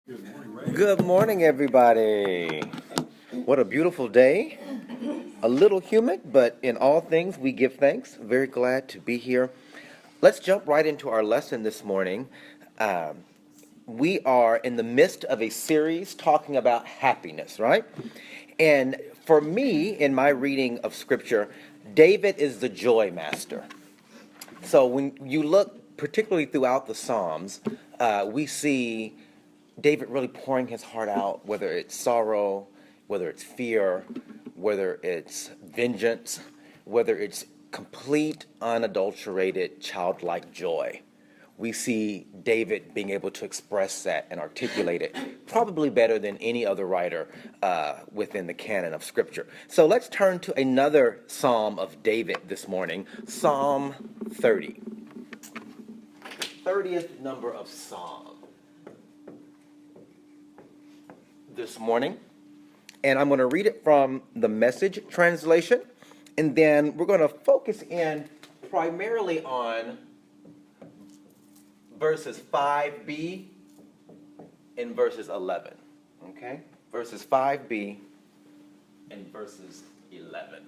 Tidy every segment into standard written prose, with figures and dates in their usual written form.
Good morning, Ray. Good morning, everybody. What a beautiful day. A little humid, but in all things we give thanks. Very glad to be here. Let's jump right into our lesson this morning. Um, we are in the midst of a series talking about happiness, right? And for me, in my reading of Scripture, David is the joy master. So when you look, particularly throughout the Psalms, we see David really pouring his heart out, whether it's sorrow, whether it's fear, whether it's vengeance, whether it's complete, unadulterated, childlike joy. We see David being able to express that and articulate it probably better than any other writer within the canon of Scripture. So let's turn to another Psalm of David this morning, Psalm 30. 30th number of Psalm this morning. And I'm going to read it from the Message translation. And then we're going to focus in primarily on verses 5b and verses 11. Okay? Verses 5b and verses 11.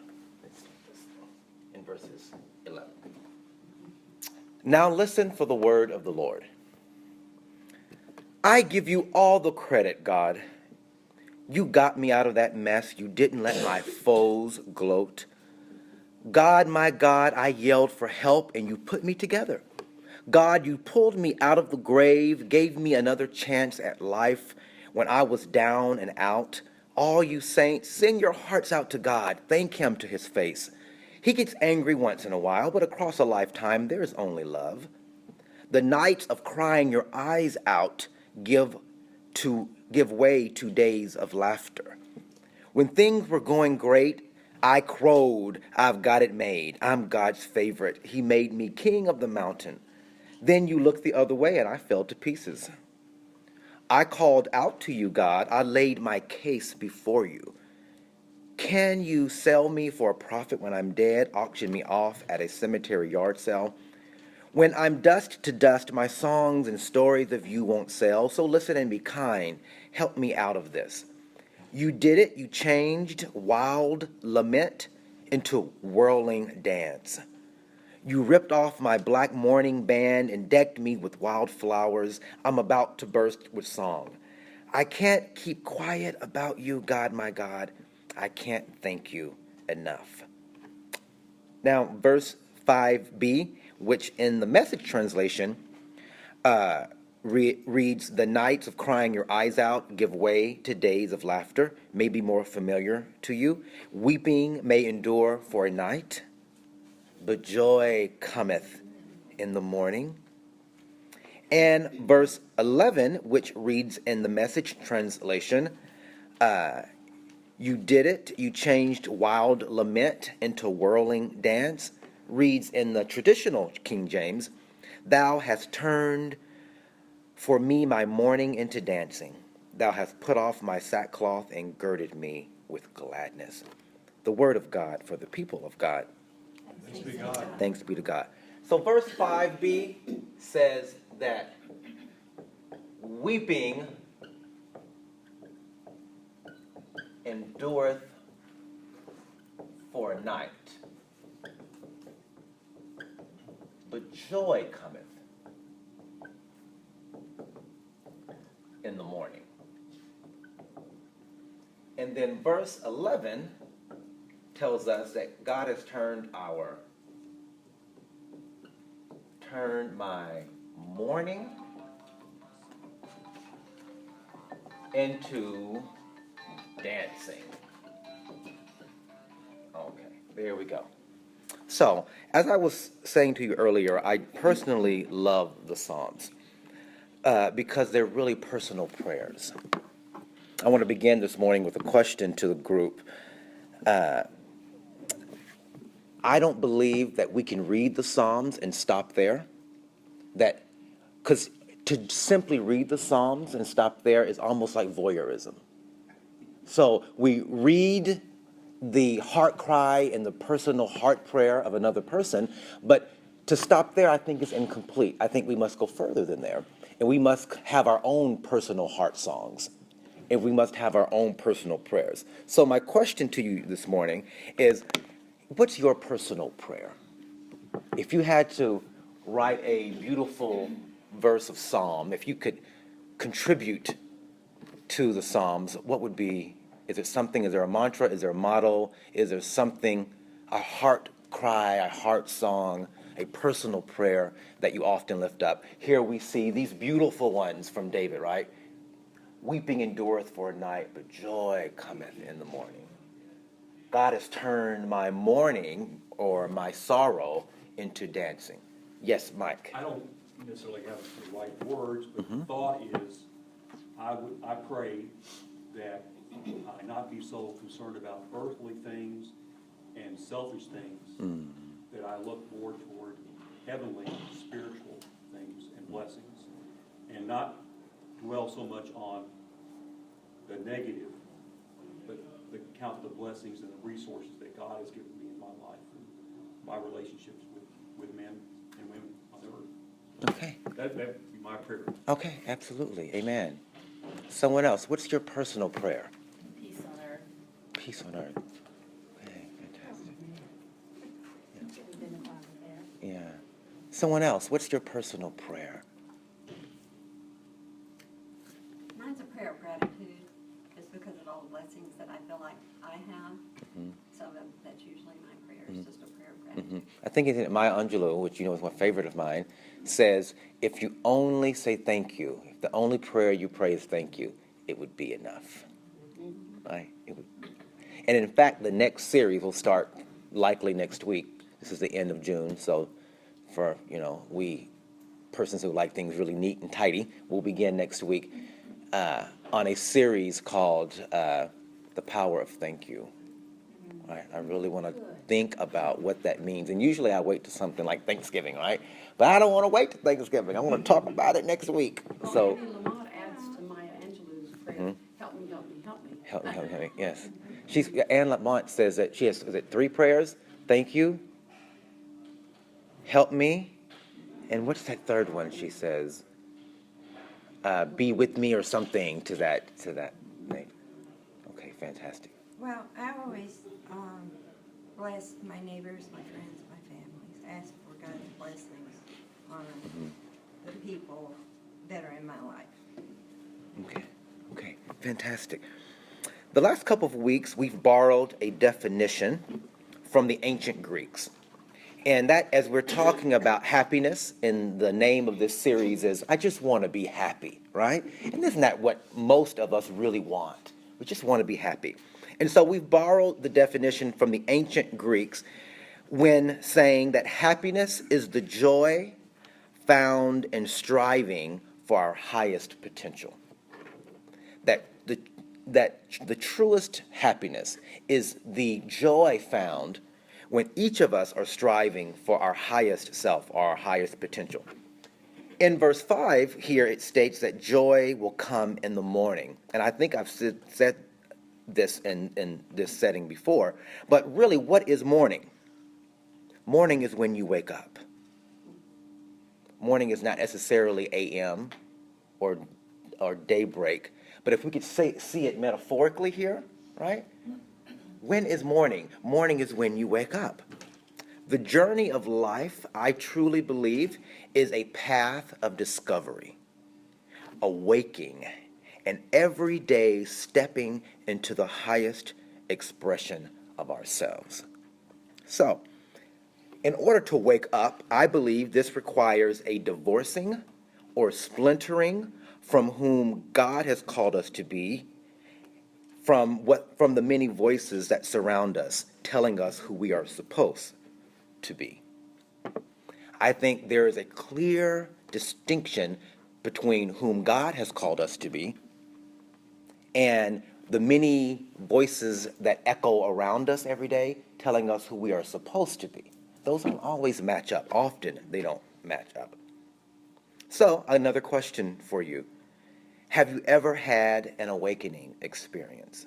In verses 11. Now listen for the word of the Lord. I give you all the credit, God. You got me out of that mess. You didn't let my foes gloat. God, my God, I yelled for help and you put me together. God, you pulled me out of the grave, gave me another chance at life when I was down and out. All you saints, sing your hearts out to God. Thank him to his face. He gets angry once in a while, but across a lifetime, there is only love. The nights of crying your eyes out give way to days of laughter. When things were going great, I crowed, I've got it made. I'm God's favorite. He made me king of the mountain. Then you looked the other way and I fell to pieces. I called out to you, God. I laid my case before you. Can you sell me for a profit when I'm dead, auction me off at a cemetery yard sale? When I'm dust to dust, my songs and stories of you won't sell, so listen and be kind. Help me out of this. You did it, you changed wild lament into whirling dance. You ripped off my black mourning band and decked me with wild flowers. I'm about to burst with song. I can't keep quiet about you, God, my God. I can't thank you enough. Now, verse 5b, which in the Message translation reads, the nights of crying your eyes out give way to days of laughter, may be more familiar to you. Weeping may endure for a night, but joy cometh in the morning. And verse 11, which reads in the Message translation, you did it, you changed wild lament into whirling dance, reads in the traditional King James, thou hast turned for me my mourning into dancing. Thou hast put off my sackcloth and girded me with gladness. The word of God for the people of God. Thanks be God. Thanks be to God. So verse 5b says that weeping endureth for a night, but joy cometh in the morning. And then verse 11 tells us that God has turned my mourning into dancing. Okay, there we go. So, as I was saying to you earlier, I personally love the Psalms because they're really personal prayers. I want to begin this morning with a question to the group. I don't believe that we can read the Psalms and stop there. Because to simply read the Psalms and stop there is almost like voyeurism. So we read the heart cry and the personal heart prayer of another person, but to stop there I think is incomplete. I think we must go further than there. And we must have our own personal heart songs. And we must have our own personal prayers. So my question to you this morning is, what's your personal prayer? If you had to write a beautiful verse of psalm, if you could contribute to the psalms, what would be, is there a mantra, is there a motto, is there something, a heart cry, a heart song, a personal prayer that you often lift up? Here we see these beautiful ones from David, right? Weeping endureth for a night, but joy cometh in the morning. God has turned my mourning or my sorrow into dancing. Yes, Mike. I don't necessarily have the right words, but the thought is, I pray that I not be so concerned about earthly things and selfish things, that I look more toward heavenly, spiritual things and blessings, and not dwell so much on the negative, but count the blessings and the resources that God has given me in my life and my relationships with men and women on the earth. Okay. That would be my prayer. Okay, absolutely. Amen. Someone else, what's your personal prayer? Peace on earth. Peace on earth. Okay, fantastic. Yeah. Someone else, what's your personal prayer? Mine's a prayer of gratitude, just because of all the blessings that I feel like I have. So that's usually my prayer, is just a prayer of gratitude. I think it's Maya Angelou, which you know is one favorite of mine, says, if you only say thank you, if the only prayer you pray is thank you, it would be enough. Right? It would. And in fact, the next series will start likely next week. This is the end of June, so for, we persons who like things really neat and tidy, we'll begin next week on a series called The Power of Thank You. Right? I really want to think about what that means. And usually I wait to something like Thanksgiving, right? But I don't want to wait to Thanksgiving. I want to talk about it next week. Well, So, Annie Lamott adds to Maya Angelou's prayer, help me, help me, help me. help me, help me. Yes. Anne Lamott says that she has, is it 3 prayers? Thank you, help me, and what's that third one she says? Be with me or something to that name. Okay, fantastic. Well, I always bless my neighbors, my friends, my families, ask for God's blessings on the people that are in my life. Okay, fantastic. The last couple of weeks, we've borrowed a definition from the ancient Greeks. And that, as we're talking about happiness, and the name of this series is, I just want to be happy, right? And isn't that what most of us really want? We just want to be happy. And so we've borrowed the definition from the ancient Greeks when saying that happiness is the joy found in striving for our highest potential. That the truest happiness is the joy found when each of us are striving for our highest self, or our highest potential. In verse 5 here, it states that joy will come in the morning. And I think I've said this in this setting before, but really, what is morning? Morning is when you wake up. Morning is not necessarily a.m. or daybreak, but if we could see it metaphorically here, right? When is morning? Morning is when you wake up. The journey of life, I truly believe, is a path of discovery, awaking, and every day stepping into the highest expression of ourselves. So, in order to wake up, I believe this requires a divorcing or splintering from whom God has called us to be, from the many voices that surround us, telling us who we are supposed to be. I think there is a clear distinction between whom God has called us to be and the many voices that echo around us every day, telling us who we are supposed to be. Those don't always match up. Often they don't match up. So, another question for you. Have you ever had an awakening experience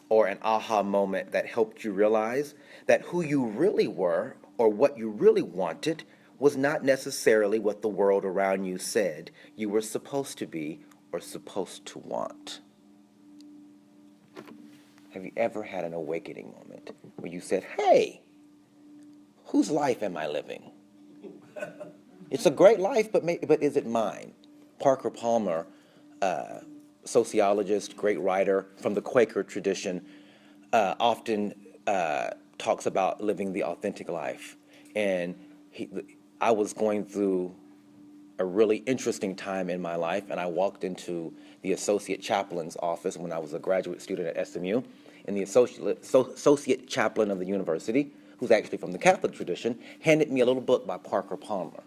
or an aha moment that helped you realize that who you really were or what you really wanted was not necessarily what the world around you said you were supposed to be or supposed to want. Have you ever had an awakening moment where you said, hey, whose life am I living? It's a great life, but is it mine? Parker Palmer, sociologist, great writer from the Quaker tradition, often talks about living the authentic life. And I was going through a really interesting time in my life, and I walked into the associate chaplain's office when I was a graduate student at SMU, and the associate chaplain of the university, who's actually from the Catholic tradition, handed me a little book by Parker Palmer.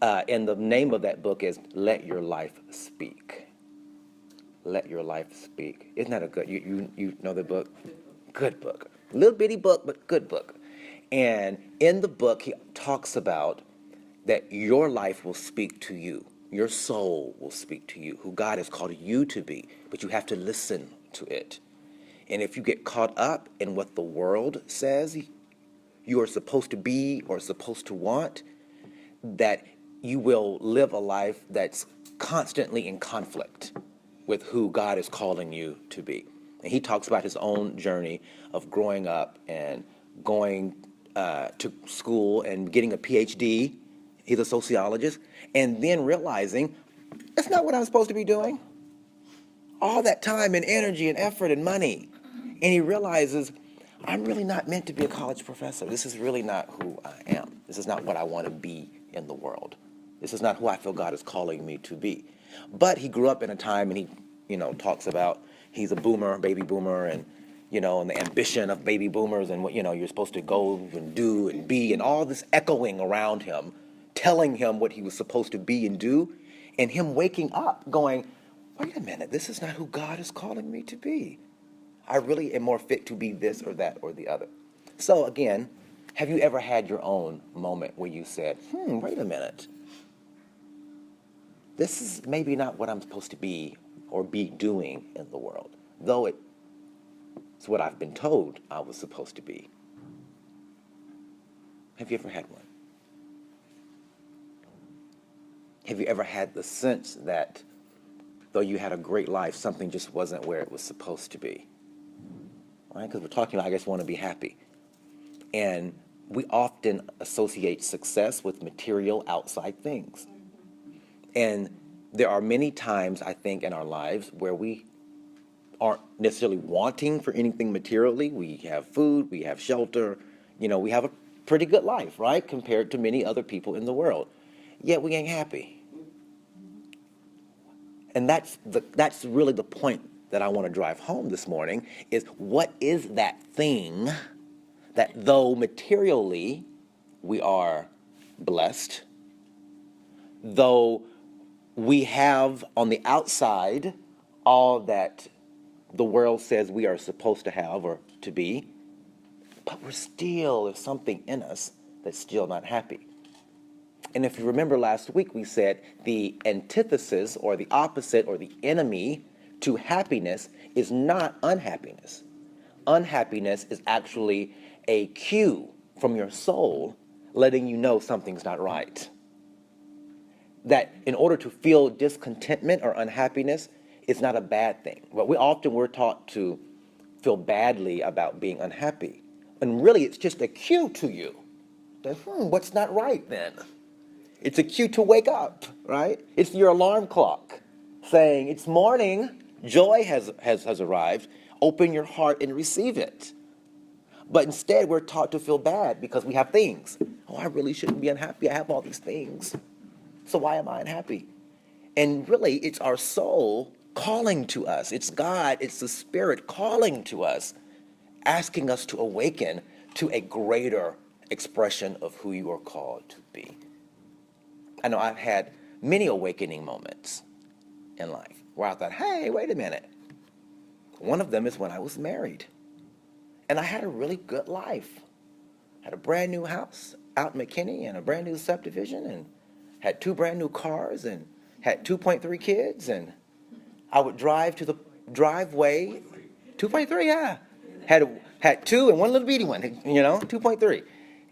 And the name of that book is Let Your Life Speak. Let Your Life Speak. Isn't that a good, you know the book? Good book. Little bitty book, but good book. And in the book, he talks about that your life will speak to you. Your soul will speak to you, who God has called you to be, but you have to listen to it. And if you get caught up in what the world says you are supposed to be or supposed to want, that you will live a life that's constantly in conflict with who God is calling you to be. And he talks about his own journey of growing up and going to school and getting a PhD. He's a sociologist. And then realizing, that's not what I'm supposed to be doing. All that time and energy and effort and money. And he realizes, I'm really not meant to be a college professor. This is really not who I am. This is not what I want to be in the world. This is not who I feel God is calling me to be. But he grew up in a time, and he, talks about he's a boomer, baby boomer, and, and the ambition of baby boomers and what, you're supposed to go and do and be, and all this echoing around him, telling him what he was supposed to be and do, and him waking up going, wait a minute, this is not who God is calling me to be. I really am more fit to be this or that or the other. So again, have you ever had your own moment where you said, wait a minute, this is maybe not what I'm supposed to be or be doing in the world, though it's what I've been told I was supposed to be. Have you ever had one? Have you ever had the sense that though you had a great life, something just wasn't where it was supposed to be? Right? Because we're talking about, I just want to be happy. And we often associate success with material outside things. And there are many times, I think, in our lives where we aren't necessarily wanting for anything materially. We have food, we have shelter, we have a pretty good life, right, compared to many other people in the world. Yet we ain't happy. And that's really the point that I want to drive home this morning, is what is that thing that though materially we are blessed, though we have on the outside all that the world says we are supposed to have or to be, but there's something in us that's still not happy. And if you remember last week, we said the antithesis or the opposite or the enemy to happiness is not unhappiness. Unhappiness is actually a cue from your soul letting you know something's not right. That in order to feel discontentment or unhappiness, it's not a bad thing. But we're taught to feel badly about being unhappy. And really, it's just a cue to you that, what's not right then? It's a cue to wake up, right? It's your alarm clock saying, it's morning, joy has arrived, open your heart and receive it. But instead, we're taught to feel bad because we have things. Oh, I really shouldn't be unhappy. I have all these things. So why am I unhappy? And really, it's our soul calling to us. It's God, it's the Spirit calling to us, asking us to awaken to a greater expression of who you are called to be. I know I've had many awakening moments in life where I thought, hey, wait a minute. One of them is when I was married. And I had a really good life. Had a brand new house out in McKinney and a brand new subdivision and had 2 brand new cars and had 2.3 kids. And I would drive to the driveway. 2.3, yeah. Had 2 and one little bitty one, 2.3.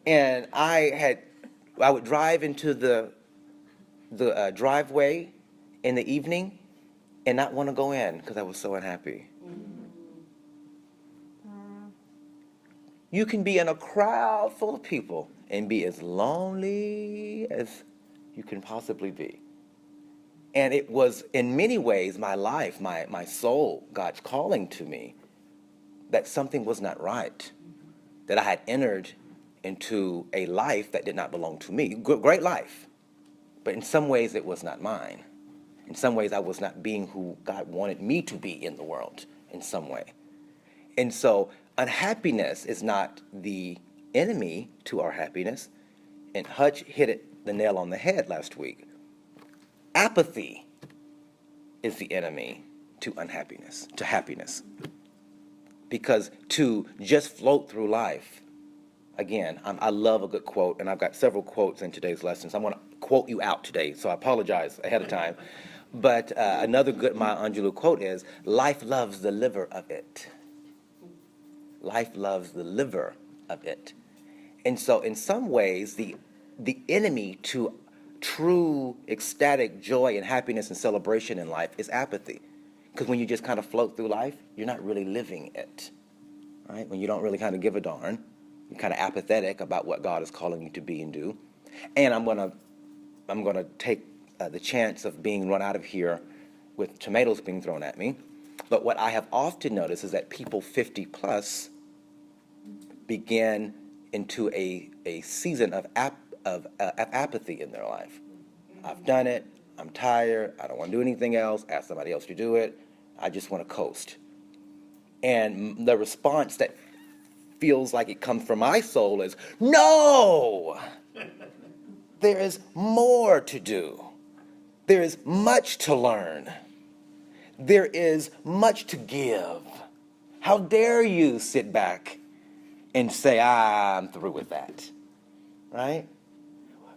And I I would drive into the driveway in the evening and not want to go in because I was so unhappy. You can be in a crowd full of people and be as lonely as you can possibly be. And it was, in many ways, my life, my soul, God's calling to me, that something was not right, that I had entered into a life that did not belong to me. Great life, but in some ways it was not mine. In some ways I was not being who God wanted me to be in the world in some way. And so unhappiness is not the enemy to our happiness. And Hutch hit the nail on the head last week. Apathy is the enemy to unhappiness, to happiness. Because to just float through life, again, I love a good quote, and I've got several quotes in today's lessons. I want to quote you out today, so I apologize ahead of time. But another good Maya Angelou quote is, life loves the liver of it. Life loves the liver of it. And so in some ways, the enemy to true ecstatic joy and happiness and celebration in life is apathy. Because when you just kind of float through life, you're not really living it, right? When you don't really kind of give a darn, you're kind of apathetic about what God is calling you to be and do. And I'm gonna take the chance of being run out of here with tomatoes being thrown at me. But what I have often noticed is that people 50 plus begin into a season of apathy in their life. I've done it. I'm tired. I don't want to do anything else. Ask somebody else to do it. I just want to coast. And the response that feels like it comes from my soul is, no! There is more to do. There is much to learn. There is much to give. How dare you sit back and say, I'm through with that, right?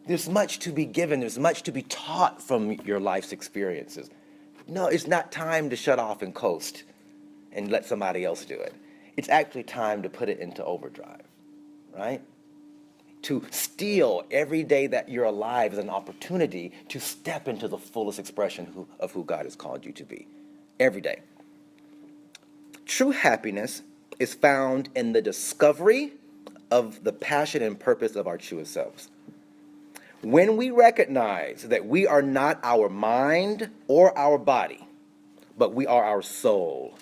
There's much to be given. There's much to be taught from your life's experiences. No, it's not time to shut off and coast and let somebody else do it. It's actually time to put it into overdrive, right? To steal every day that you're alive as an opportunity to step into the fullest expression of who God has called you to be. Every day. True happiness is found in the discovery of the passion and purpose of our truest selves. When we recognize that we are not our mind or our body, but we are our soul.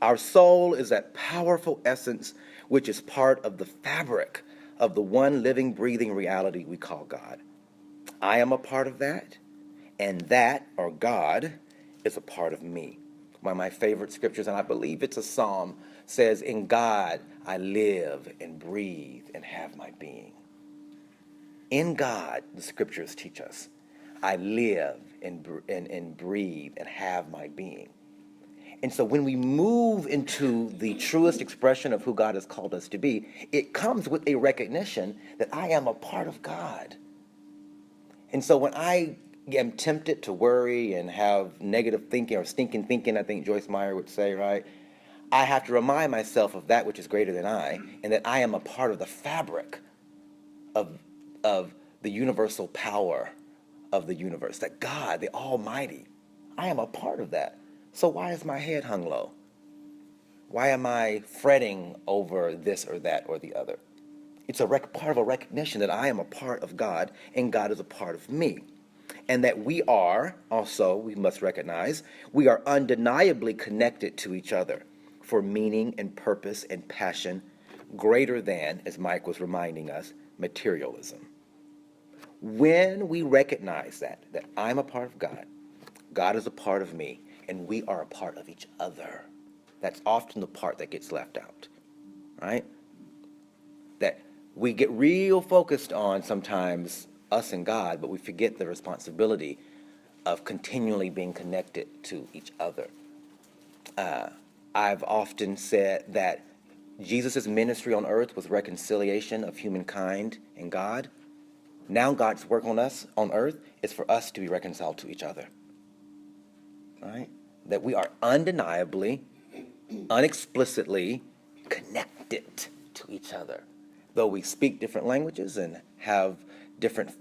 Our soul is that powerful essence which is part of the fabric of the one living, breathing reality we call God. I am a part of that, and that, or God, is a part of me. One of my favorite scriptures, and I believe it's a psalm, says, in God I live and breathe and have my being. In God, the scriptures teach us, I live and breathe and have my being. And so when we move into the truest expression of who God has called us to be, it comes with a recognition that I am a part of God. And so when I am tempted to worry and have negative thinking or stinking thinking, I think Joyce Meyer would say, right? I have to remind myself of that which is greater than I, and that I am a part of the fabric of the universal power of the universe, that God, the Almighty, I am a part of that. So why is my head hung low? Why am I fretting over this or that or the other? It's part of a recognition that I am a part of God and God is a part of me. And that we are, also, we must recognize, we are undeniably connected to each other for meaning and purpose and passion greater than, as Mike was reminding us, materialism. When we recognize that I'm a part of God, God is a part of me, and we are a part of each other, that's often the part that gets left out, right? That we get real focused on sometimes us and God, but we forget the responsibility of continually being connected to each other. I've often said that Jesus' ministry on earth was reconciliation of humankind and God. Now God's work on us on earth is for us to be reconciled to each other, right? That we are undeniably, unexplicitly connected to each other. Though we speak different languages and have different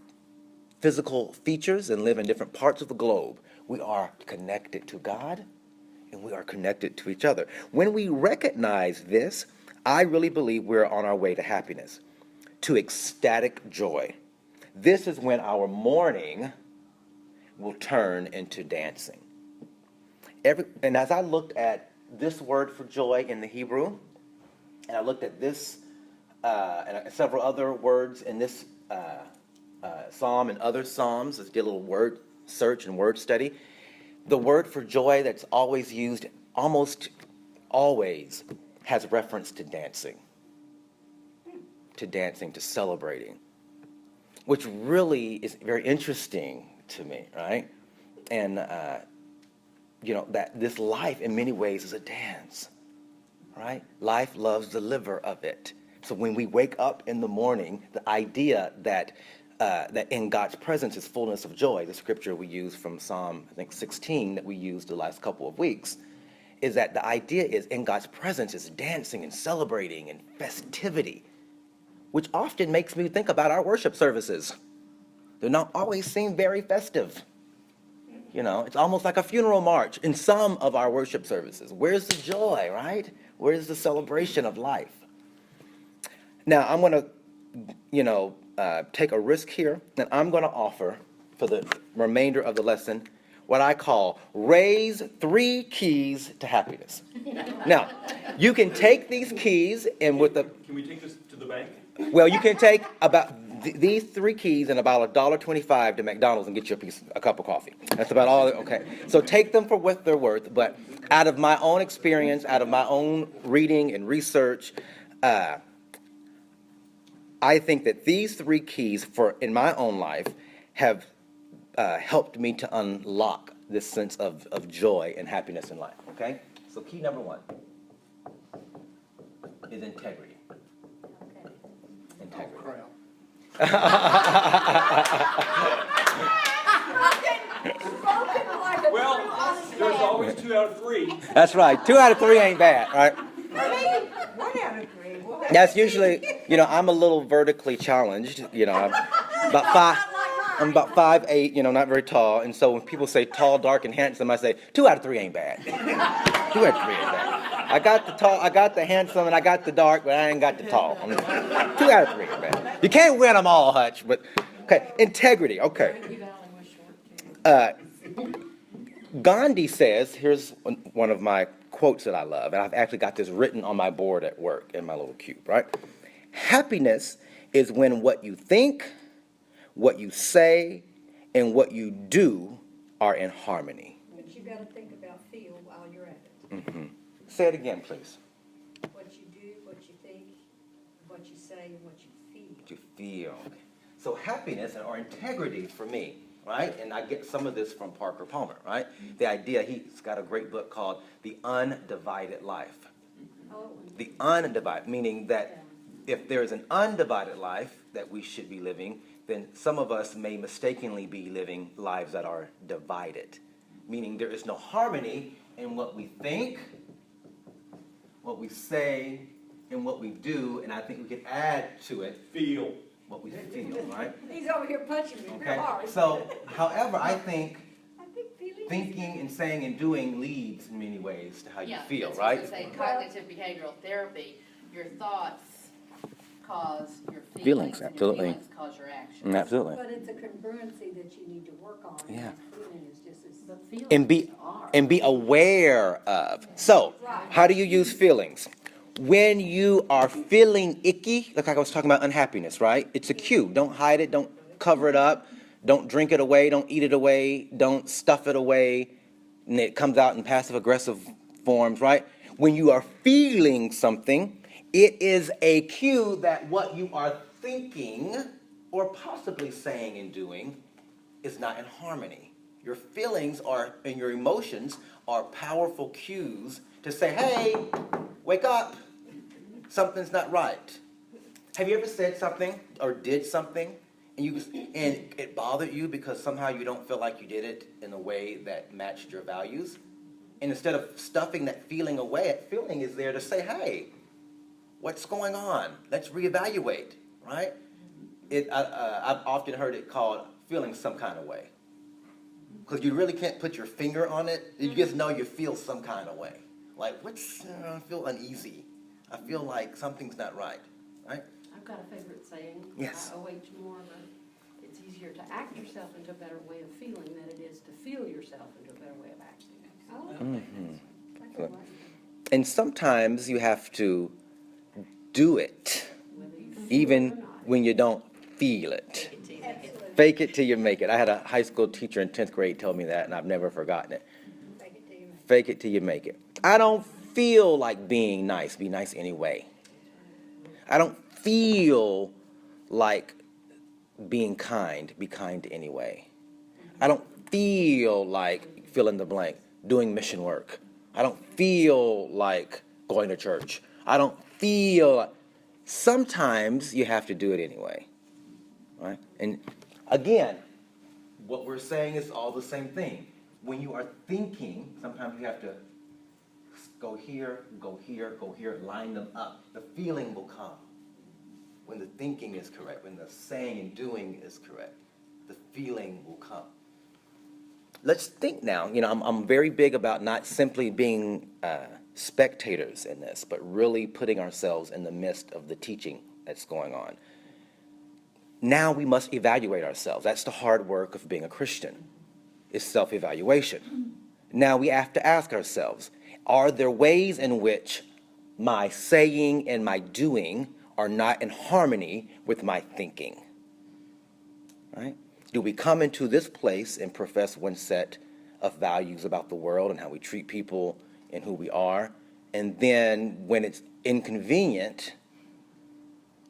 physical features and live in different parts of the globe, we are connected to God and we are connected to each other. When we recognize this, I really believe we're on our way to happiness, to ecstatic joy. This is when our mourning will turn into dancing. And as I looked at this word for joy in the Hebrew, and I looked at this and several other words in this psalm and other psalms, as I did a little word search and word study, the word for joy that's always used, almost always, has reference to dancing, to celebrating, which really is very interesting to me, right? And, that this life in many ways is a dance, right? Life loves the liver of it. So when we wake up in the morning, the idea that in God's presence is fullness of joy, the scripture we use from Psalm, 16, that we used the last couple of weeks, is that the idea is in God's presence is dancing and celebrating and festivity, which often makes me think about our worship services. They don't always seem very festive. It's almost like a funeral march in some of our worship services. Where's the joy, right? Where's the celebration of life? Now, I'm going to take a risk here, and I'm going to offer, for the remainder of the lesson, what I call raise 3 keys to happiness. Now, you can take these keys and with the... Can we take this to the bank? Well, you can take about these 3 keys and about $1.25 to McDonald's and get you a cup of coffee. That's about all. Okay. So take them for what they're worth. But out of my own experience, out of my own reading and research, I think that these 3 keys in my own life have helped me to unlock this sense of joy and happiness in life. Okay. So key number 1 is integrity. Okay. Integrity. Well, there's always 2 out of 3. That's right. 2 out of 3 ain't bad, right? 1 out of 3. Well, That's usually, I'm a little vertically challenged. I'm I'm about 5'8", not very tall. And so when people say tall, dark, and handsome, I say 2 out of 3 ain't bad. 2 out of 3 ain't bad. I got the tall, I got the handsome, and I got the dark, but I ain't got the tall. 2 out of 3 ain't bad. You can't win them all, Hutch. But okay, integrity. Okay. Gandhi says, here's one of my quotes that I love, and I've actually got this written on my board at work in my little cube, right? Happiness is when what you think, what you say, and what you do are in harmony. But you got to think about feel while you're at it. Mm-hmm. Say it again, please. What you do, what you think, what you say, and what you feel. What you feel. So happiness or integrity for me, right? And I get some of this from Parker Palmer, right? The idea, he's got a great book called The Undivided Life. Oh, The undivided, meaning that if there is an undivided life that we should be living, then some of us may mistakenly be living lives that are divided, meaning there is no harmony in what we think, what we say, and what we do, and I think we could add to it Feel. what we feel, right? he's over here punching me Okay, real hard. so, however, I think I think feeling. thinking and saying and doing leads in many ways to how you feel, that's right? what I say, cognitive behavioral therapy, your thoughts cause your Feelings, feelings, and your absolutely. feelings cause your actions. Absolutely. But it's a congruency that you need to work on. Yeah. Feeling is just as. But feelings And be aware of. So, how do you use feelings? When you are feeling icky, like I was talking about unhappiness, right? It's a cue. Don't hide it. Don't cover it up. Don't drink it away. Don't eat it away. Don't stuff it away. And it comes out in passive-aggressive forms, right? When you are feeling something, it is a cue that what you are thinking or possibly saying and doing is not in harmony. Your feelings and your emotions are powerful cues to say, hey, wake up. Something's not right. Have you ever said something or did something and it bothered you because somehow you don't feel like you did it in a way that matched your values? And instead of stuffing that feeling away, that feeling is there to say, hey, what's going on? Let's reevaluate, right? I've often heard it called feeling some kind of way. Because you really can't put your finger on it. You just know you feel some kind of way. Like, I feel uneasy. I feel like something's not right, right? I've got a favorite saying. Yes. I OH more of a, it's easier to act yourself into a better way of feeling than it is to feel yourself into a better way of acting. I like that. I could like that. And sometimes you have to do it, Whether you feel it or even not. when you don't feel it. Absolutely. Fake it till you make it. I had a high school teacher in 10th grade tell me that, and I've never forgotten it. Make it to you. Fake it till you make it. I don't feel like being nice. Be nice anyway. I don't feel like being kind. Be kind anyway. I don't feel like fill in the blank, doing mission work. I don't feel like going to church. I don't feel like... Sometimes you have to do it anyway, right? And again, what we're saying is all the same thing. When you are thinking, sometimes you have to go here, go here, go here, line them up. The feeling will come when the thinking is correct, when the saying and doing is correct. The feeling will come. Let's think now. You know, I'm very big about not simply being spectators in this, but really putting ourselves in the midst of the teaching that's going on. Now we must evaluate ourselves. That's the hard work of being a Christian, is self-evaluation. Now we have to ask ourselves, are there ways in which my saying and my doing are not in harmony with my thinking? Right? Do we come into this place and profess one set of values about the world and how we treat people and who we are, and then when it's inconvenient,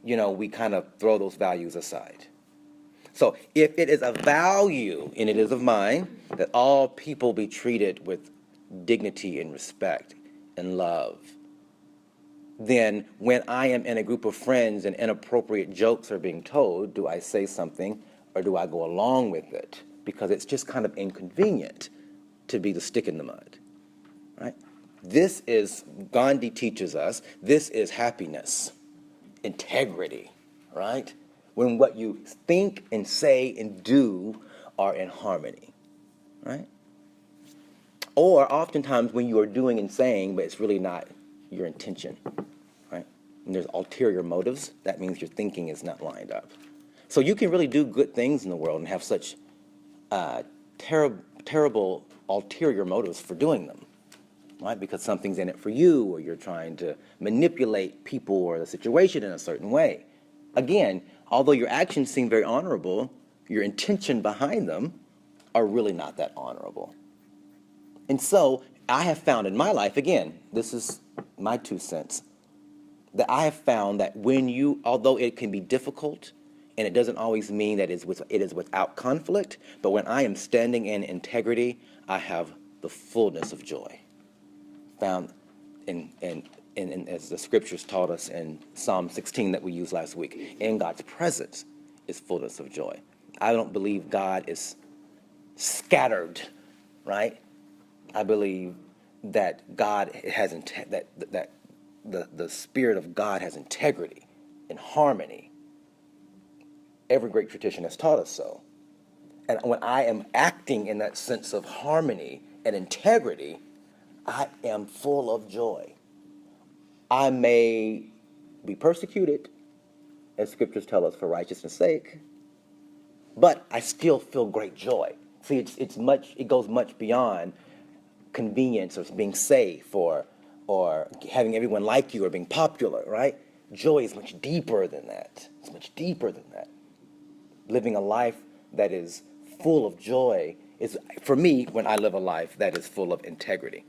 you know, we kind of throw those values aside? So if it is a value, and it is of mine, that all people be treated with dignity and respect and love, then when I am in a group of friends and inappropriate jokes are being told, do I say something or do I go along with it? Because it's just kind of inconvenient to be the stick in the mud, right? This is, Gandhi teaches us, this is happiness, integrity, right? When what you think and say and do are in harmony, right? Or oftentimes when you are doing and saying, but it's really not your intention, right? And there's ulterior motives, that means your thinking is not lined up. So you can really do good things in the world and have such terrible ulterior motives for doing them, right? Because something's in it for you, or you're trying to manipulate people or the situation in a certain way. Again, although your actions seem very honorable, your intention behind them are really not that honorable. And so I have found in my life, again, this is my 2 cents, that I have found that when you, although it can be difficult, and it doesn't always mean that it is without conflict, but when I am standing in integrity, I have the fullness of joy. Found in as the scriptures taught us in Psalm 16 that we used last week, in God's presence is fullness of joy. I don't believe God is scattered, right? I believe that God has that the Spirit of God has integrity and harmony. Every great tradition has taught us so. And when I am acting in that sense of harmony and integrity, I am full of joy. I may be persecuted, as scriptures tell us, for righteousness' sake, but I still feel great joy. See, it goes much beyond convenience or being safe or having everyone like you or being popular, right? Joy is much deeper than that. It's much deeper than that. Living a life that is full of joy is, for me, when I live a life that is full of integrity.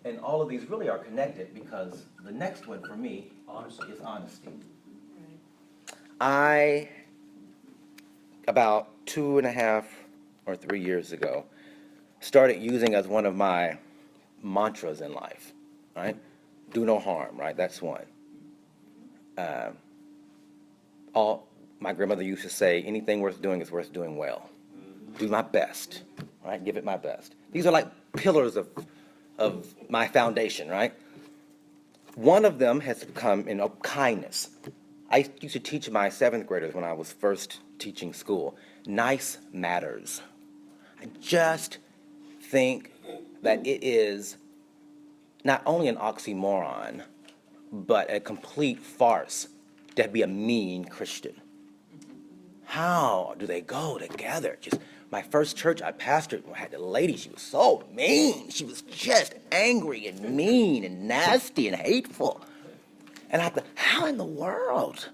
And all of these really are connected because the next one for me is honesty. I, about 2.5 or 3 years ago, started using as one of my mantras in life, right? Do no harm, right? That's one. My grandmother used to say, anything worth doing is worth doing well. Do my best, right? Give it my best. These are like pillars of my foundation, right? One of them has come in kindness. I used to teach my 7th graders when I was first teaching school. Nice matters. I just think that it is not only an oxymoron, but a complete farce to be a mean Christian. How do they go together? Just my first church I pastored had the lady, she was so mean. She was just angry and mean and nasty and hateful. And I thought, how in the world?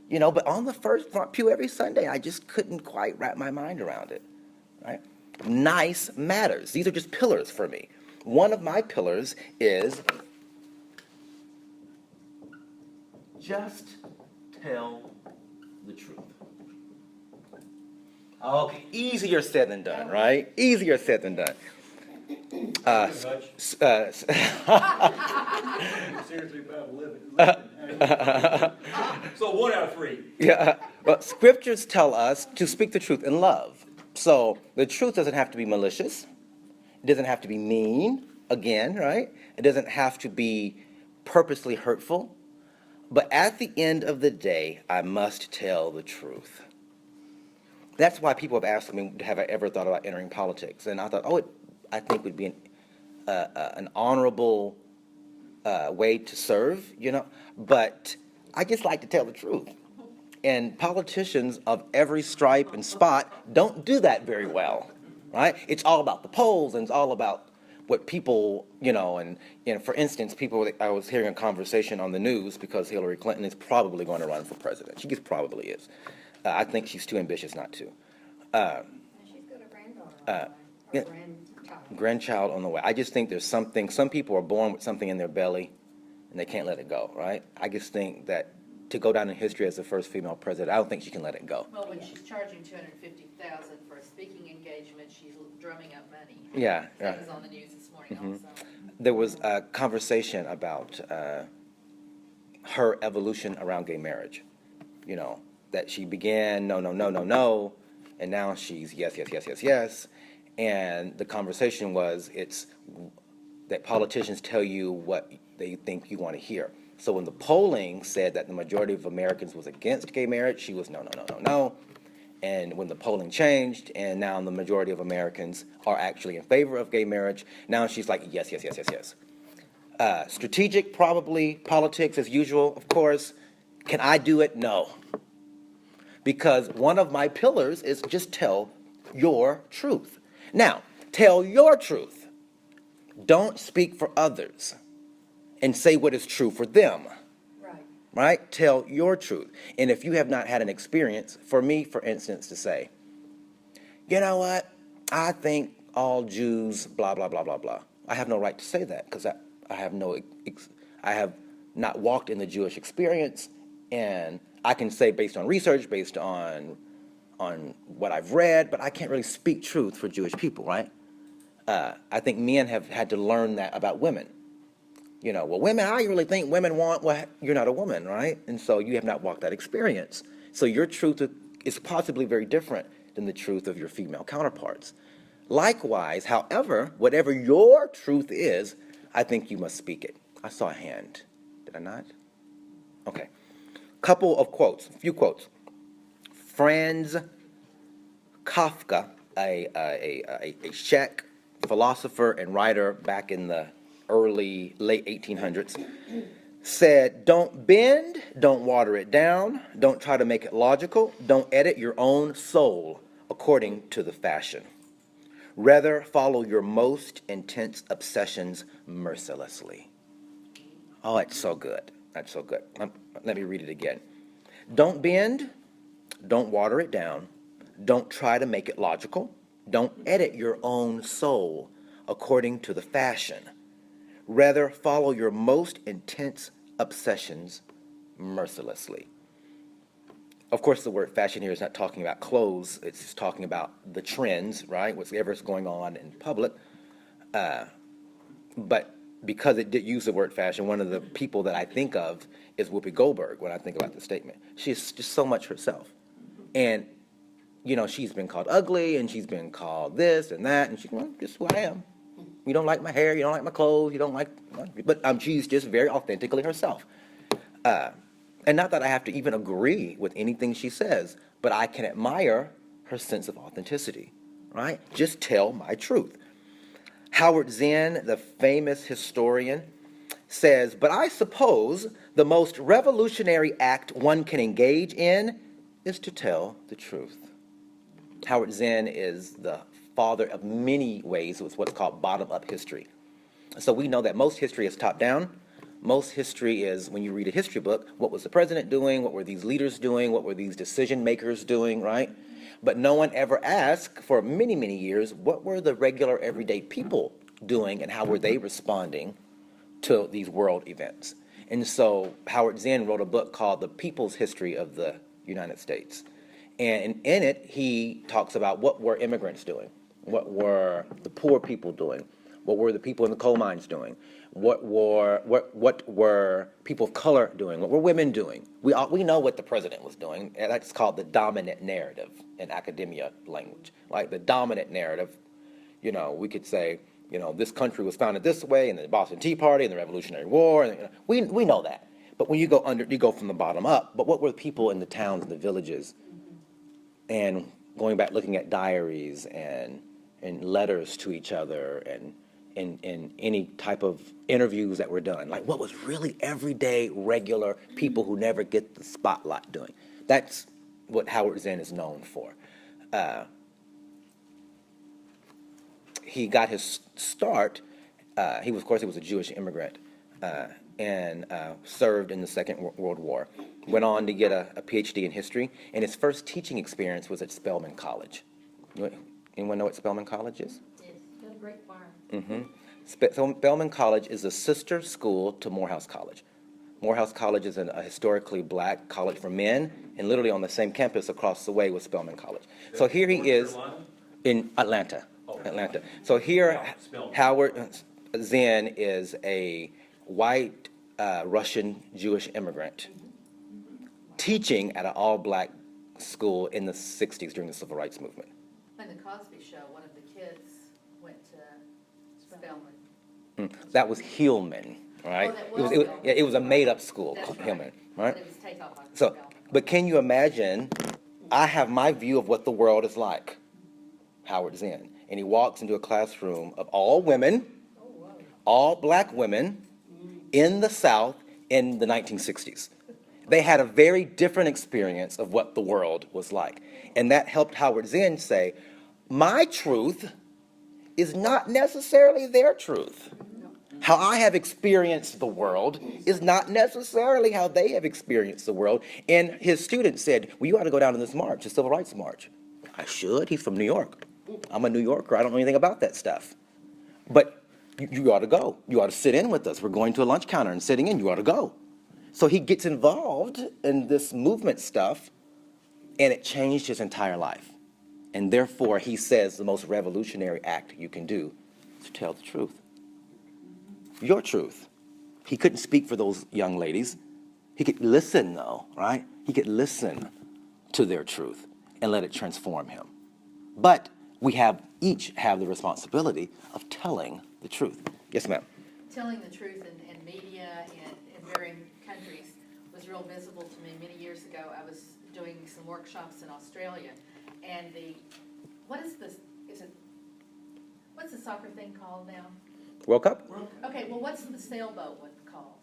You know, but on the first front pew every Sunday, I just couldn't quite wrap my mind around it, right? Nice matters. These are just pillars for me. One of my pillars is just tell the truth. Okay, easier said than done, right? Easier said than done. Seriously about living. So 1 out of 3. Yeah, but scriptures tell us to speak the truth in love. So the truth doesn't have to be malicious. It doesn't have to be mean, again, right? It doesn't have to be purposely hurtful. But at the end of the day, I must tell the truth. That's why people have asked me, have I ever thought about entering politics? And I thought, I think would be an honorable way to serve, you know. But I just like to tell the truth. And politicians of every stripe and spot don't do that very well, right? It's all about the polls, and it's all about what people, you know, and for instance, I was hearing a conversation on the news because Hillary Clinton is probably going to run for president. She just probably is. I think she's too ambitious not to. She's got a granddaughter. Yeah. Grandchild on the way. I just think there's something, some people are born with something in their belly and they can't let it go, right? I just think that to go down in history as the first female president, I don't think she can let it go. Well, when she's charging $250,000 for a speaking engagement, she's drumming up money. Yeah, yeah. That was on the news this morning also. There was a conversation about her evolution around gay marriage, you know, that she began no, and now she's yes. And the conversation was, it's that politicians tell you what they think you want to hear. So when the polling said that the majority of Americans was against gay marriage, she was no. And when the polling changed, and now the majority of Americans are actually in favor of gay marriage, now she's like, yes. Strategic, probably. Politics, as usual, of course. Can I do it? No. Because one of my pillars is just tell your truth. Now, tell your truth. Don't speak for others and say what is true for them. Right? Tell your truth. And if you have not had an experience, for me, for instance, to say, you know what, I think all Jews, blah, blah, blah, blah, blah. I have no right to say that because I have not walked in the Jewish experience, and I can say based on research, based on what I've read, but I can't really speak truth for Jewish people, right? I think men have had to learn that about women. You know, well, women, how you really think women want? Well, you're not a woman, right? And so you have not walked that experience. So your truth is possibly very different than the truth of your female counterparts. Likewise, however, whatever your truth is, I think you must speak it. I saw a hand. Did I not? Okay. Couple of quotes, a few quotes. Franz Kafka, a Czech philosopher and writer back in the late 1800s, said, don't bend, don't water it down, don't try to make it logical, don't edit your own soul according to the fashion. Rather, follow your most intense obsessions mercilessly. Oh, that's so good. That's so good. Let me read it again. Don't bend, don't water it down, don't try to make it logical, don't edit your own soul according to the fashion. Rather, follow your most intense obsessions mercilessly. Of course, the word fashion here is not talking about clothes. It's just talking about the trends, right? Whatever's going on in public. But because it did use the word fashion, one of the people that I think of is Whoopi Goldberg when I think about the statement. She's just so much herself. And, you know, she's been called ugly, and she's been called this and that, and she's, well, this is who I am. You don't like my hair, you don't like my clothes, you don't like, but she's just very authentically herself. And not that I have to even agree with anything she says, but I can admire her sense of authenticity, right? Just tell my truth. Howard Zinn, the famous historian, says, but I suppose the most revolutionary act one can engage in is to tell the truth. Howard Zinn is the father of many ways with what's called bottom-up history. So we know that most history is top-down. Most history is, when you read a history book, what was the president doing? What were these leaders doing? What were these decision makers doing, right? But no one ever asked for many, many years, what were the regular everyday people doing and how were they responding to these world events? And so Howard Zinn wrote a book called The People's History of the United States. And in it, he talks about what were immigrants doing? What were the poor people doing? What were the people in the coal mines doing? What were people of color doing? What were women doing? We know what the president was doing, and that's called the dominant narrative in academia language. Like the dominant narrative, you know, we could say, you know, this country was founded this way, and the Boston Tea Party, and the Revolutionary War, and you know, we know that. But when you go from the bottom up. But what were the people in the towns and the villages? And going back, looking at diaries and letters to each other and any type of interviews that were done. Like what was really everyday, regular people who never get the spotlight doing. That's what Howard Zinn is known for. He got his start, he was a Jewish immigrant and served in the Second World War. Went on to get a PhD in history, and his first teaching experience was at Spelman College. Anyone know what Spelman College is? Yes, got a great choir. So Spelman College is a sister school to Morehouse College. Morehouse College is a historically black college for men, and literally on the same campus across the way was Spelman College. So here he is in Atlanta. Atlanta. So here, Howard Zinn is a white Russian Jewish immigrant teaching at an all-black school in the 60s during the Civil Rights Movement. In the Cosby Show, one of the kids went to Spelman. That was Hillman, right? Oh, that was it was a made-up school That's called right. Hillman, right? But it was takeoff on So, Spelman. but can you imagine, I have my view of what the world is like, Howard Zinn, and he walks into a classroom of all women, all black women in the South in the 1960s. They had a very different experience of what the world was like. And that helped Howard Zinn say, my truth is not necessarily their truth. How I have experienced the world is not necessarily how they have experienced the world. And his students said, well, you ought to go down to this march, the Civil Rights March. I should. He's from New York. I'm a New Yorker. I don't know anything about that stuff. But you ought to go. You ought to sit in with us. We're going to a lunch counter and sitting in. You ought to go. So he gets involved in this movement stuff, and it changed his entire life. And therefore, he says the most revolutionary act you can do is to tell the truth. Your truth. He couldn't speak for those young ladies. He could listen, though, right? He could listen to their truth and let it transform him. But we each have the responsibility of telling the truth. Yes, ma'am. Telling the truth in media and in varying countries was real visible to me many years ago. I was doing some workshops in Australia, and what's the soccer thing called now? World Cup? Okay, well, what's the sailboat one called?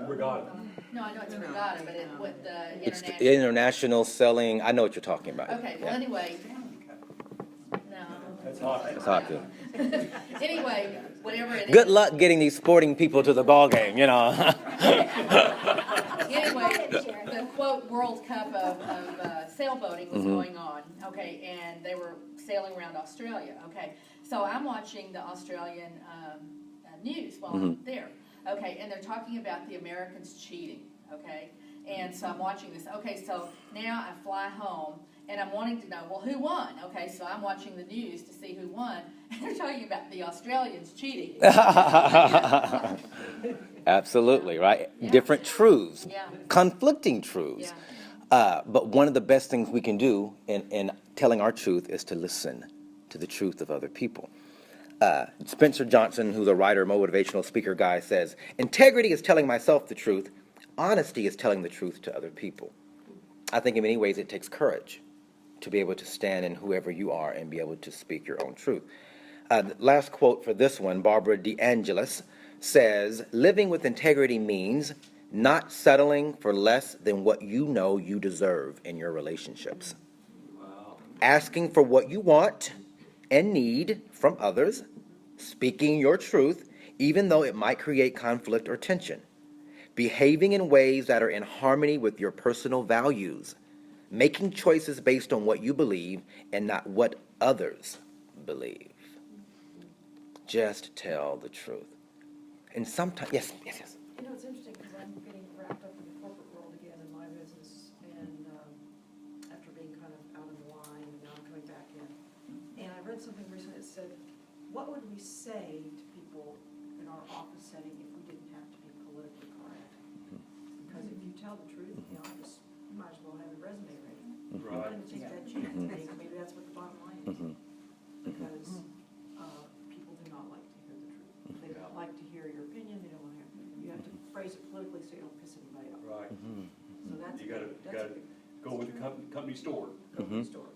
Regatta. No, I know it's regatta, but what the It's the international. international selling. I know what you're talking about. Okay, well, Yeah. anyway, no. That's hockey. It's hockey. Anyway, whatever it is. Good luck getting these sporting people to the ball game, you know. Anyway, the quote World Cup of sailboating was going on, okay, and they were sailing around Australia, okay. So I'm watching the Australian news while I'm there, okay, and they're talking about the Americans cheating, okay. And so I'm watching this. Okay, so now I fly home, and I'm wanting to know, well, who won? Okay, so I'm watching the news to see who won, and they're talking about the Australians cheating. Absolutely, right? Yeah. Different truths, Yeah. conflicting truths. But one of the best things we can do in telling our truth is to listen to the truth of other people. Spencer Johnson, who's a writer, motivational speaker guy, says, integrity is telling myself the truth, Honesty is telling the truth to other people. I think in many ways it takes courage to be able to stand in whoever you are and be able to speak your own truth. The last quote for this one, Barbara DeAngelis says, living with integrity means not settling for less than what you know you deserve in your relationships. Wow. Asking for what you want and need from others, speaking your truth, even though it might create conflict or tension. Behaving in ways that are in harmony with your personal values. Making choices based on what you believe and not what others believe. Just tell the truth. And sometimes, yes. You know, it's interesting because I'm getting wrapped up in the corporate world again in my business, and after being kind of out in the line, and now I'm coming back in. And I read something recently that said, what would we say to people in our office setting if we didn't have to be politically correct? Because if you tell the truth in the office, you might as well have a resume ready. Right. And take that chance, maybe that's what the bottom line is. Because people do not like to hear the truth. They don't like to hear your opinion, they don't want to hear, you have to phrase it politically so you don't piss anybody off. Right. So that's You gotta, that's a big go with the company store. story.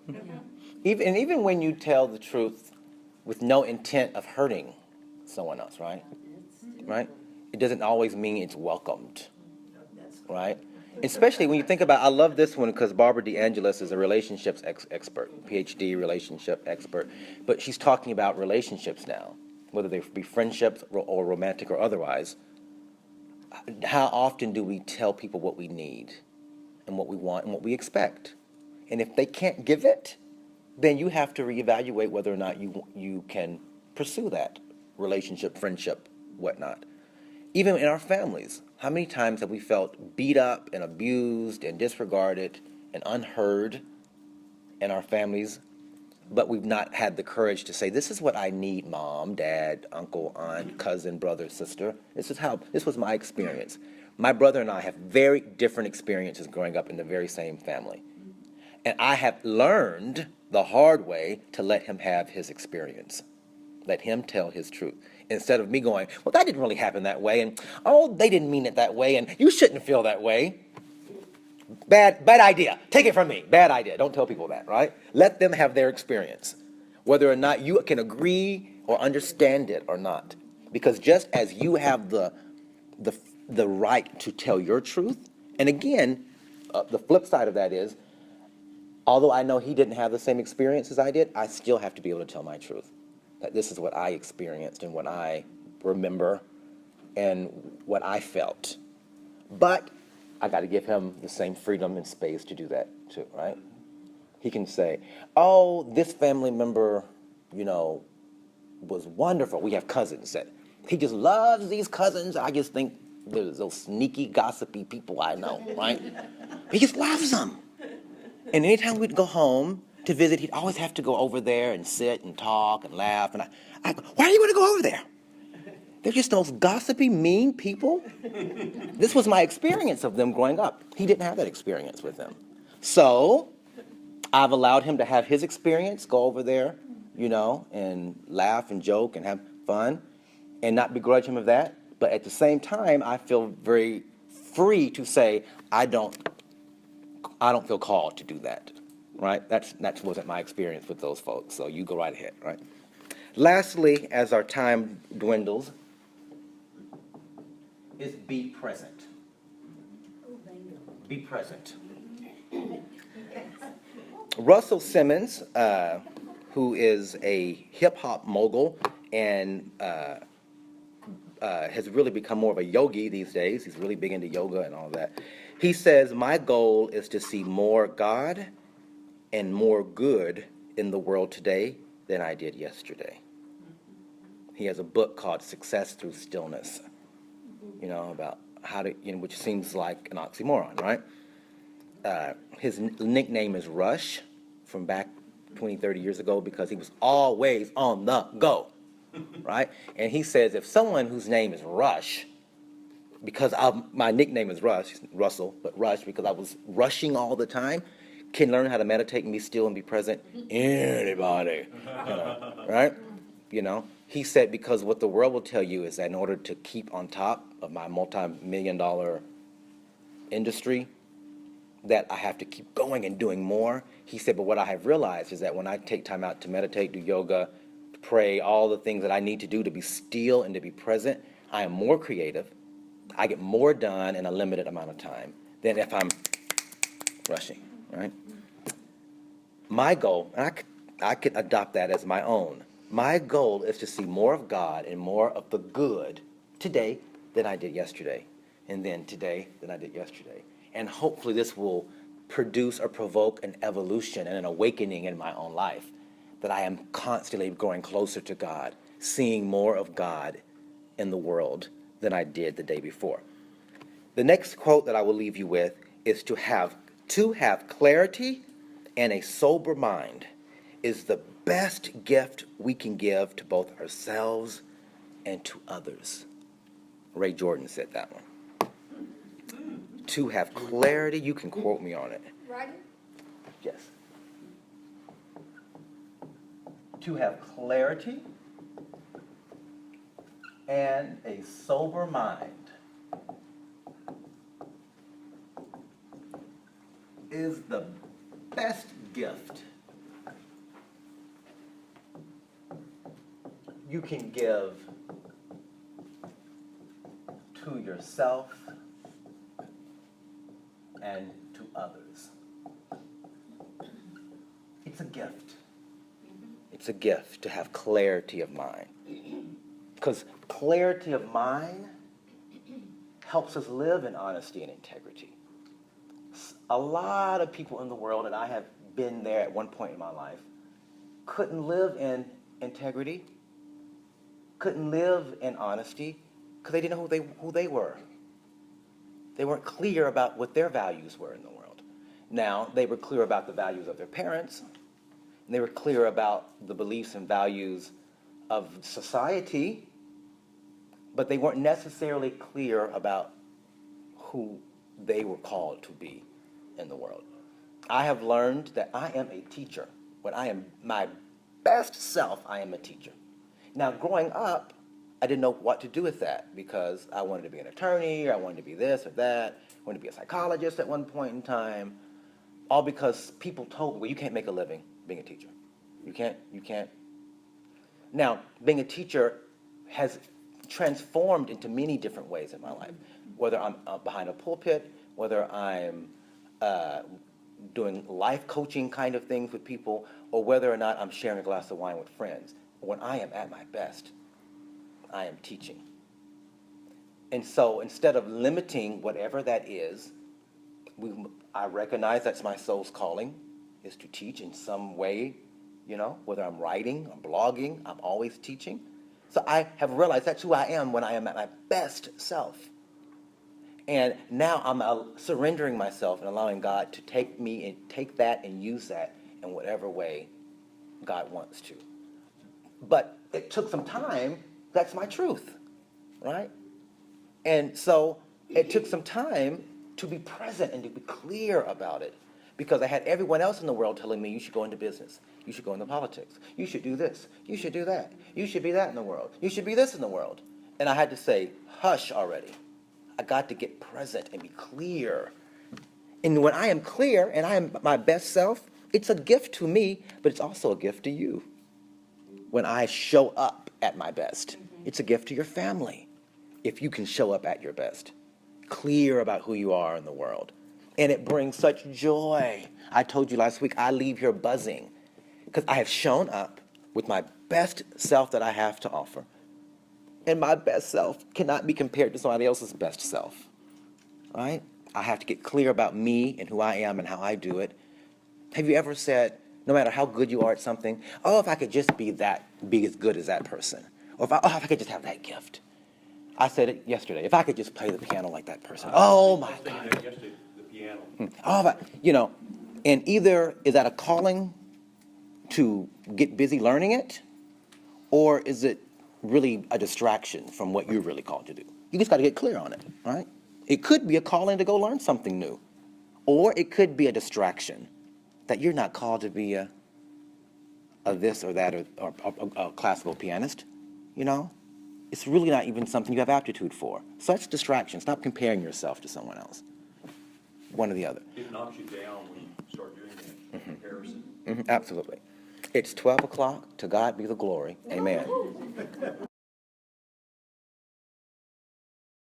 Even when you tell the truth with no intent of hurting someone else, right? Right? It doesn't always mean it's welcomed, That's right? Especially when you think about, I love this one because Barbara DeAngelis is a relationships expert, PhD relationship expert, but she's talking about relationships now, whether they be friendships or romantic or otherwise. How often do we tell people what we need and what we want and what we expect? And if they can't give it, then you have to reevaluate whether or not you can pursue that relationship, friendship, whatnot. Even in our families, how many times have we felt beat up and abused and disregarded and unheard in our families, but we've not had the courage to say, this is what I need, mom, dad, uncle, aunt, cousin, brother, sister. This was my experience. My brother and I have very different experiences growing up in the very same family. And I have learned the hard way to let him have his experience. Let him tell his truth. Instead of me going, well, that didn't really happen that way, and oh, they didn't mean it that way, and you shouldn't feel that way. Bad idea. Take it from me. Bad idea. Don't tell people that, right? Let them have their experience, whether or not you can agree or understand it or not. Because just as you have the right to tell your truth, and again, the flip side of that is, although I know he didn't have the same experience as I did, I still have to be able to tell my truth. That this is what I experienced and what I remember and what I felt. But I got to give him the same freedom and space to do that too, right? He can say, oh, this family member, was wonderful. We have cousins that he just loves these cousins. I just think there's those sneaky, gossipy people I know, right? He just loves them. And anytime we'd go home to visit, he'd always have to go over there and sit and talk and laugh. And I go, why do you want to go over there? They're just the most gossipy, mean people. This was my experience of them growing up. He didn't have that experience with them. So I've allowed him to have his experience, go over there, and laugh and joke and have fun and not begrudge him of that. But at the same time, I feel very free to say, I don't feel called to do that. Right? That wasn't my experience with those folks, so you go right ahead, right? Lastly, as our time dwindles, is be present. Be present. Russell Simmons, who is a hip-hop mogul and has really become more of a yogi these days. He's really big into yoga and all that. He says, my goal is to see more God and more good in the world today than I did yesterday. He has a book called Success Through Stillness, about how to, which seems like an oxymoron, right? His nickname is Rush from back 20, 30 years ago because he was always on the go, right? And he says if someone whose name is Rush, because my nickname is Russell, but Rush because I was rushing all the time, can learn how to meditate and be still and be present, anybody, right? He said, because what the world will tell you is that in order to keep on top of my multi-million-dollar industry that I have to keep going and doing more. He said, but what I have realized is that when I take time out to meditate, do yoga, to pray, all the things that I need to do to be still and to be present, I am more creative. I get more done in a limited amount of time than if I'm rushing, right? My goal, and I could adopt that as my own. My goal is to see more of God and more of the good today than I did yesterday, and then today than I did yesterday. And hopefully this will produce or provoke an evolution and an awakening in my own life, that I am constantly growing closer to God, seeing more of God in the world than I did the day before. The next quote that I will leave you with is to have clarity and a sober mind is the best gift we can give to both ourselves and to others. Ray Jordan said that one. To have clarity, you can quote me on it. Right? Yes. To have clarity and a sober mind is the best gift you can give to yourself and to others. It's a gift. It's a gift to have clarity of mind. Because clarity of mind helps us live in honesty and integrity. A lot of people in the world, and I have been there at one point in my life, couldn't live in integrity, couldn't live in honesty, because they didn't know who they were. They weren't clear about what their values were in the world. Now, they were clear about the values of their parents, and they were clear about the beliefs and values of society, but they weren't necessarily clear about who they were called to be in the world. I have learned that I am a teacher. When I am my best self, I am a teacher. Now, growing up, I didn't know what to do with that because I wanted to be an attorney, or I wanted to be this or that, I wanted to be a psychologist at one point in time, all because people told me, well, you can't make a living being a teacher. You can't. Now, being a teacher has transformed into many different ways in my life, whether I'm behind a pulpit, whether I'm doing life coaching kind of things with people, or whether or not I'm sharing a glass of wine with friends. When I am at my best, I am teaching. And so instead of limiting whatever that is, I recognize that's my soul's calling, is to teach in some way, whether I'm writing, I'm blogging, I'm always teaching. So I have realized that's who I am when I am at my best self. And now I'm surrendering myself and allowing God to take me and take that and use that in whatever way God wants to. But it took some time. That's my truth, right? And so it took some time to be present and to be clear about it, because I had everyone else in the world telling me, you should go into business, you should go into politics, you should do this, you should do that, you should be that in the world, you should be this in the world. And I had to say, hush already. I got to get present and be clear. And when I am clear and I am my best self, it's a gift to me, but it's also a gift to you. When I show up at my best, it's a gift to your family if you can show up at your best, clear about who you are in the world. And it brings such joy. I told you last week, I leave here buzzing because I have shown up with my best self that I have to offer. And my best self cannot be compared to somebody else's best self, right? I have to get clear about me and who I am and how I do it. Have you ever said, no matter how good you are at something, oh, if I could just be as good as that person, or if I could just have that gift. I said it yesterday. If I could just play the piano like that person, oh my God. I was thinking that yesterday, the piano. Oh, and either is that a calling to get busy learning it, or is it really a distraction from what you're really called to do? You just got to get clear on it, right? It could be a calling to go learn something new, or it could be a distraction that you're not called to be a this or that or a classical pianist, It's really not even something you have aptitude for. Such distraction. Stop comparing yourself to someone else. one or the other. It knocks you down when you start doing that comparison. Absolutely. It's 12 o'clock. To God be the glory. Amen.